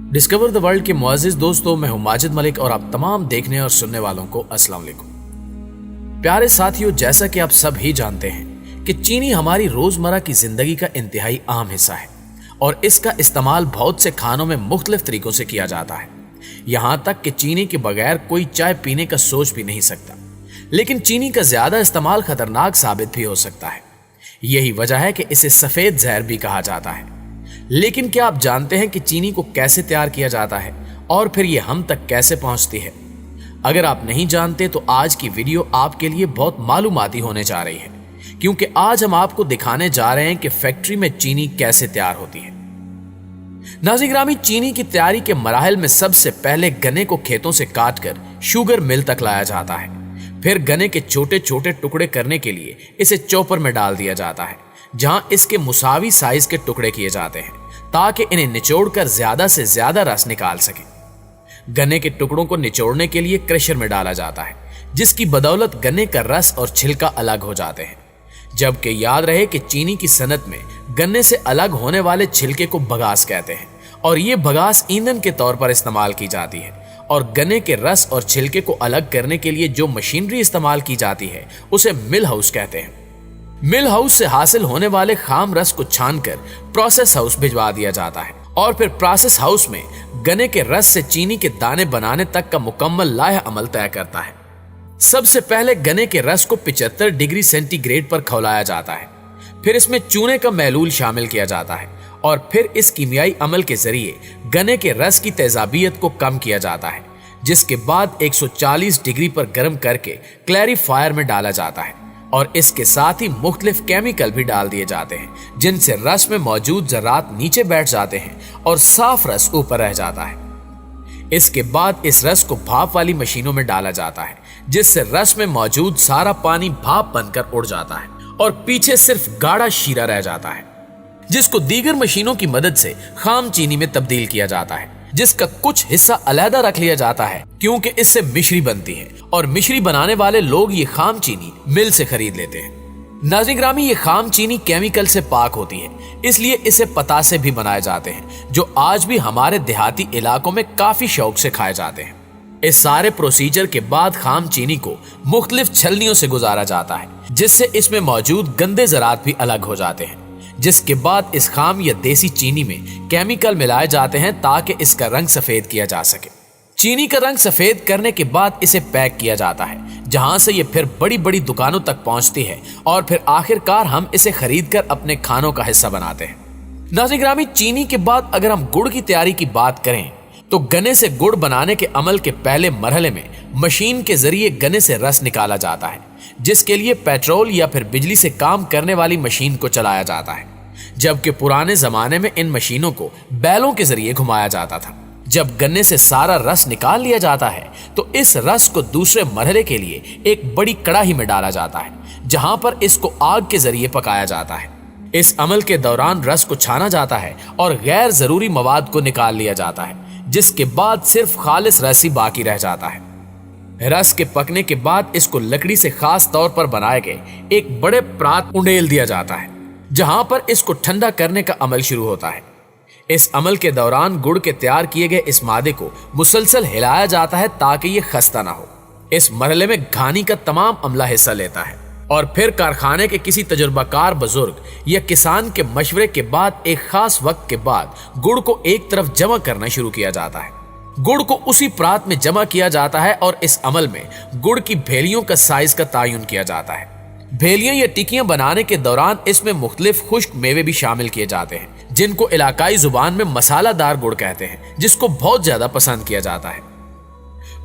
Discover the world के मुअज़्ज़िज़ दोस्तों, मैं हूं माजिद मलिक और आप तमाम देखने और सुनने वालों को अस्सलाम वालेकुम। प्यारे साथियों, जैसा कि आप सब ही जानते हैं कि चीनी हमारी रोजमर्रा की जिंदगी का इंतहाई अहम हिस्सा है और इसका इस्तेमाल बहुत से खानों में मुख्तलिफ तरीकों से किया जाता है। यहाँ तक कि चीनी के बगैर कोई चाय पीने का सोच भी नहीं सकता। लेकिन चीनी का ज्यादा इस्तेमाल खतरनाक साबित भी हो सकता है। यही वजह है कि इसे सफेद जहर भी कहा जाता है। लेकिन क्या आप जानते हैं कि चीनी को कैसे तैयार किया जाता है और फिर ये हम तक कैसे पहुंचती है? अगर आप नहीं जानते तो आज की वीडियो आपके लिए बहुत मालूमाती होने जा रही है, क्योंकि आज हम आपको दिखाने जा रहे हैं कि फैक्ट्री में चीनी कैसे तैयार होती है। नाज़रीन ग्रामी, चीनी की तैयारी के मराहिल में सबसे पहले गन्ने को खेतों से काटकर शुगर मिल तक लाया जाता है। फिर गन्ने के छोटे छोटे टुकड़े करने के लिए इसे चॉपर में डाल दिया जाता है, जहां इसके मुसावी साइज के टुकड़े किए जाते हैं ताकि इन्हें निचोड़कर ज्यादा से ज्यादा रस निकाल सके। गन्ने के टुकड़ों को निचोड़ने के लिए क्रशर में डाला जाता है, जिसकी बदौलत गन्ने का रस और छिलका अलग हो जाते हैं। जबकि याद रहे कि चीनी की सनत में गन्ने से अलग होने वाले छिलके को बगास कहते हैं और ये बगास ईंधन के तौर पर इस्तेमाल की जाती है। और गन्ने के रस और छिलके को अलग करने के लिए जो मशीनरी इस्तेमाल की जाती है उसे मिल हाउस कहते हैं। मिल हाउस से हासिल होने वाले खाम रस को छानकर प्रोसेस हाउस भिजवा दिया जाता है और फिर प्रोसेस हाउस में गन्ने के रस से चीनी के दाने बनाने तक का मुकम्मल लाह अमल तय करता है। सबसे पहले गन्ने के रस को 75 डिग्री सेंटीग्रेड पर खौलाया जाता है। फिर इसमें चूने का महलूल शामिल किया जाता है और फिर इस कीमियाई अमल के जरिए गन्ने के रस की तेजाबियत को कम किया जाता है, जिसके बाद 140 डिग्री पर गर्म करके क्लैरिफायर में डाला जाता है और इसके साथ ही मुख्तलिफ केमिकल भी डाल दिए जाते हैं, जिनसे रस में मौजूद ज़रात नीचे बैठ जाते हैं और साफ रस ऊपर रह जाता है। इसके बाद इस रस को भाप वाली मशीनों में डाला जाता है, जिससे रस में मौजूद सारा पानी भाप बनकर उड़ जाता है और पीछे सिर्फ गाढ़ा शीरा रह जाता है, जिसको दीगर मशीनों की मदद से खाम चीनी में तब्दील किया जाता है, जिसका कुछ हिस्सा अलहदा रख लिया जाता है क्योंकि इससे मिश्री बनती है और मिश्री बनाने वाले लोग ये खाम चीनी मिल से खरीद लेते हैं। नाज़रीन ग्रामी, ये खाम चीनी केमिकल से पाक होती है, इसलिए इसे पतासे भी बनाए जाते हैं, जो आज भी हमारे देहाती इलाकों में काफी शौक से खाए जाते हैं। इस सारे प्रोसीजर के बाद खाम चीनी को मुख्तलिफ छलनियों से गुजारा जाता है, जिससे इसमें मौजूद गंदे ज़रात भी अलग हो जाते हैं। जिसके बाद इस खाम या देसी चीनी में केमिकल मिलाए जाते हैं ताकि इसका रंग सफेद किया जा सके। चीनी का रंग सफेद करने के बाद इसे पैक किया जाता है, जहां से ये फिर बड़ी बड़ी दुकानों तक पहुंचती है और फिर आखिरकार हम इसे खरीदकर अपने खानों का हिस्सा बनाते हैं। नाज़रीन ग्रामी, चीनी के बाद अगर हम गुड़ की तैयारी की बात करें तो गन्ने से गुड़ बनाने के अमल के पहले मरहले में मशीन के जरिए गन्ने से रस निकाला जाता है, जिसके लिए पेट्रोल या फिर बिजली से काम करने वाली मशीन को चलाया जाता है। जबकि पुराने जमाने में इन मशीनों को बैलों के जरिए घुमाया जाता था। जब गन्ने से सारा रस निकाल लिया जाता है तो इस रस को दूसरे मरहले के लिए एक बड़ी कड़ाही में डाला जाता है, जहां पर इसको आग के जरिए पकाया जाता है। इस अमल के दौरान रस को छाना जाता है और गैर जरूरी मवाद को निकाल लिया जाता है, जिसके बाद सिर्फ खालिस रस ही बाकी रह जाता है। रस के पकने के बाद इसको लकड़ी से खास तौर पर बनाए गए एक बड़े प्रात उंडेल दिया जाता है, जहां पर इसको ठंडा करने का अमल शुरू होता है। इस अमल के दौरान गुड़ के तैयार किए गए इस मादे को मुसलसल हिलाया जाता है ताकि ये खस्ता ना हो। इस मरहले में घानी का तमाम अमला हिस्सा लेता है और फिर कारखाने के किसी तजुर्बाकार बुजुर्ग या किसान के मशवरे के बाद एक खास वक्त के बाद गुड़ को एक तरफ जमा करना शुरू किया जाता है। गुड़ को उसी प्रात में जमा किया जाता है और इस अमल में गुड़ की भेलियों का साइज का तयन किया जाता है। भेलियां या टिकियां बनाने के दौरान इसमें मुख्तलिफ खुश्क मेवे भी शामिल किए जाते हैं, जिनको इलाकाई जुबान में मसालादार गुड़ कहते हैं, जिसको बहुत ज्यादा पसंद किया जाता है।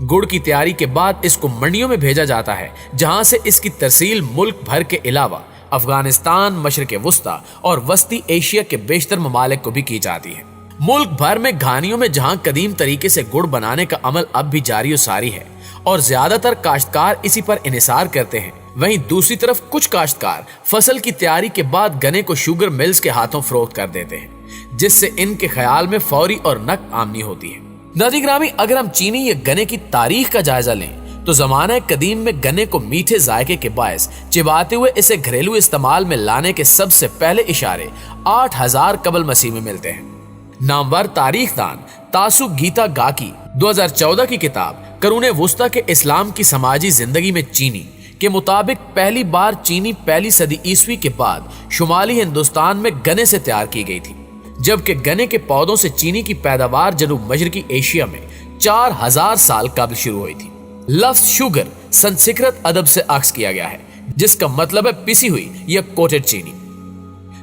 गुड़ की तैयारी के बाद इसको मंडियों में भेजा जाता है, जहां से इसकी तरसील मुल्क भर के अलावा अफगानिस्तान, मशरिक वुस्ता और वस्ती एशिया के बेशतर ममालिक को भी की जाती है। मुल्क भर में घानियों में जहां कदीम तरीके से गुड़ बनाने का अमल अब भी जारी सारी है और ज्यादातर काश्तकार इसी पर इन्हिसार करते हैं, वहीं दूसरी तरफ कुछ काश्तकार फसल की तैयारी के बाद गन्ने को शुगर मिल्स के हाथों फरोख्त कर देते हैं, जिससे इनके ख्याल में फौरी और नक आमनी होती है। नाज़रीन ग्रामी, अगर हम चीनी या गन्ने की तारीख का जायजा लें तो जमाना कदीम में गन्ने को मीठे जायके के बायस चिबाते हुए इसे घरेलू इस्तेमाल में लाने के सबसे पहले इशारे 8000 कबल मसीह में मिलते हैं। नामवर तारीख दान तासु गीता गाकी 2014 की किताब करूने वुस्ता के इस्लाम की समाजी जिंदगी में चीनी के मुताबिक पहली बार चीनी पहली सदी ईस्वी के बाद शुमाली हिंदुस्तान में गन्ने से तैयार की गई थी, जबकि गन्ने के पौधों से चीनी की पैदावार जनूब मशरकी एशिया में 4000 साल कबल शुरू हुई थी। लफ्ज शुगर संस्कृत अदब से अक्स किया गया है, जिसका मतलब है पिसी हुई या कोटेड चीनी।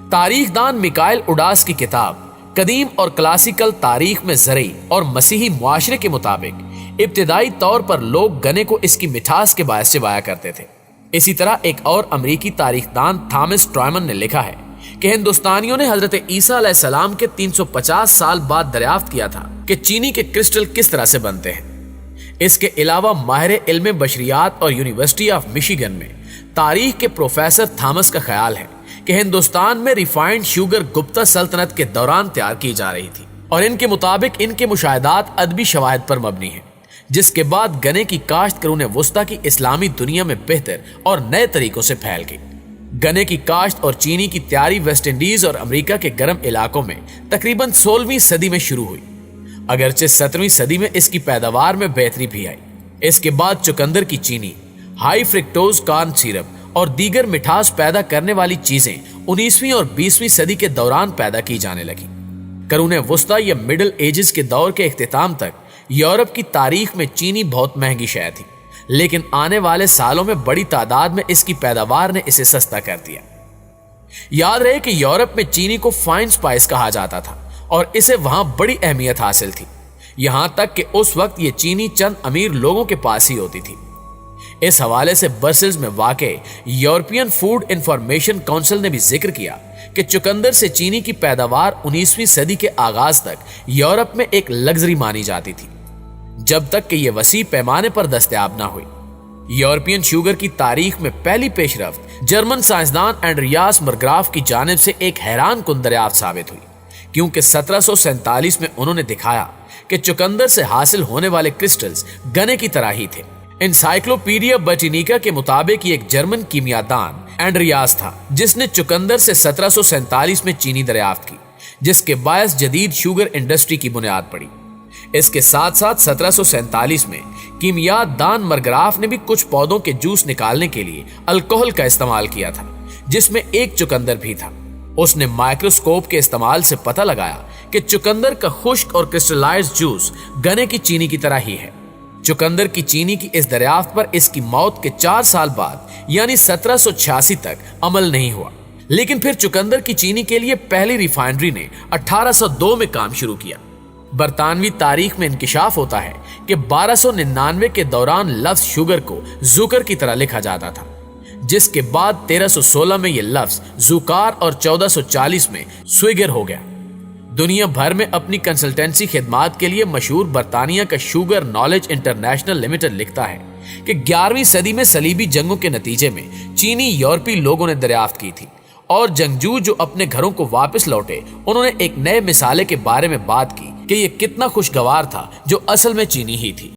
तारीख दान मिकाइल उडास की किताब कदीम और क्लासिकल तारीख में ज़रई और मसीही मुआशरे के मुताबिक इब्तिदाई तौर पर लोग गन्ने को इसकी मिठास के बायस चबाया करते थे। इसी तरह एक और अमरीकी तारीखदान थॉमस ट्रायमन ने लिखा है कि हिंदुस्तानियों ने हजरत ईसा अलैहिस्सलाम के 350 साल बाद दरियाफ्त किया था कि चीनी के क्रिस्टल किस तरह से बनते हैं। इसके अलावा माहिर इल्म बशरियात और यूनिवर्सिटी ऑफ मिशिगन में तारीख के प्रोफेसर थॉमस का ख्याल है कि हिंदुस्तान में रिफाइंड शुगर गुप्ता सल्तनत के दौरान तैयार की जा रही थी और इनके मुताबिक इनके मुशाहिदात अदबी शवाहिद पर मबनी है, जिसके बाद गन्ने की काश्त करूने वुस्ता की इस्लामी दुनिया में बेहतर और नए तरीकों से फैल गई। गन्ने की काश्त और चीनी की तैयारी वेस्ट इंडीज और अमेरिका के गर्म इलाकों में तकरीबन 16वीं सदी में शुरू हुई, अगरचे 17वीं सदी में इसकी पैदावार में बेहतरी भी आई। इसके बाद चुकंदर की चीनी, हाई फ्रिक्टोज कॉर्न सिरप और दीगर मिठास पैदा करने वाली चीजें 19वीं और 20वीं सदी के दौरान पैदा की जाने लगी। करूने वुस्ता या मिडिल एजेस के दौर के इख्तिताम तक यूरोप की तारीख में चीनी बहुत महंगी शय थी, लेकिन आने वाले सालों में बड़ी तादाद में इसकी पैदावार ने इसे सस्ता कर दिया। याद रहे कि यूरोप में चीनी को फाइन स्पाइस कहा जाता था और इसे वहां बड़ी अहमियत हासिल थी, यहां तक कि उस वक्त ये चीनी चंद अमीर लोगों के पास ही होती थी। इस हवाले से ब्रसेल्स में वाक़े यूरोपियन फूड इंफॉर्मेशन काउंसिल ने भी जिक्र किया कि चुकंदर से चीनी की पैदावार 19वीं सदी के आगाज तक यूरोप में एक लग्जरी मानी जाती थी, जब तक कि यह वसी पैमाने पर दस्तयाब ना हुई। यूरोपियन शुगर की तारीख में पहली पेशरफ्त जर्मन साइंसदान एंड्रियास मरग्राफ की जानिब से एक हैरान कुन दरियाफ्त साबित हुई, क्योंकि 1747 में उन्होंने दिखाया कि चुकंदर से हासिल होने वाले क्रिस्टल्स गन्ने की तरह ही थे। एनसाइक्लोपीडिया बॉटनिका के मुताबिक एक जर्मन कीमियादान एंड्रियास था जिसने चुकंदर से 1747 में चीनी दरियाफ्त की, जिसके बायस जदीद शुगर इंडस्ट्री की बुनियाद पड़ी। इसके साथ साथ 1747 में कीमियादान मरग्राफ ने भी कुछ पौधों के जूस निकालने के लिए अल्कोहल का इस्तेमाल किया था, जिसमें एक चुकंदर भी था। उसने माइक्रोस्कोप के इस्तेमाल से पता लगाया कि चुकंदर का खुश्क और क्रिस्टलाइज्ड जूस गन्ने की चीनी की तरह ही है। चुकंदर की चीनी की इस दरियाफ्त पर इसकी मौत के 4 साल बाद यानी 1786 तक अमल नहीं हुआ, लेकिन फिर चुकंदर की चीनी के लिए पहली रिफाइनरी ने 1802 में काम शुरू किया। बरतानवी तारीख में इंकिशाफ होता है कि 1299 के दौरान लफ्ज शुगर को जुकर की तरह लिखा जाता था, जिसके बाद 1316 में यह लफ्ज जुकार और 1440 में स्विगर हो गया। दुनिया भर में अपनी कंसल्टेंसी खिदमात के लिए मशहूर बरतानिया का शुगर नॉलेज इंटरनेशनल लिमिटेड लिखता है कि 11वीं सदी में सलीबी जंगों के नतीजे में चीनी यूरोपीय लोगों ने दरियाफ्त की थी और जंगजू जो अपने घरों को वापस लौटे उन्होंने एक नए मिसाले के बारे में बात की कि यह कितना खुशगवार था जो असल में चीनी ही थी।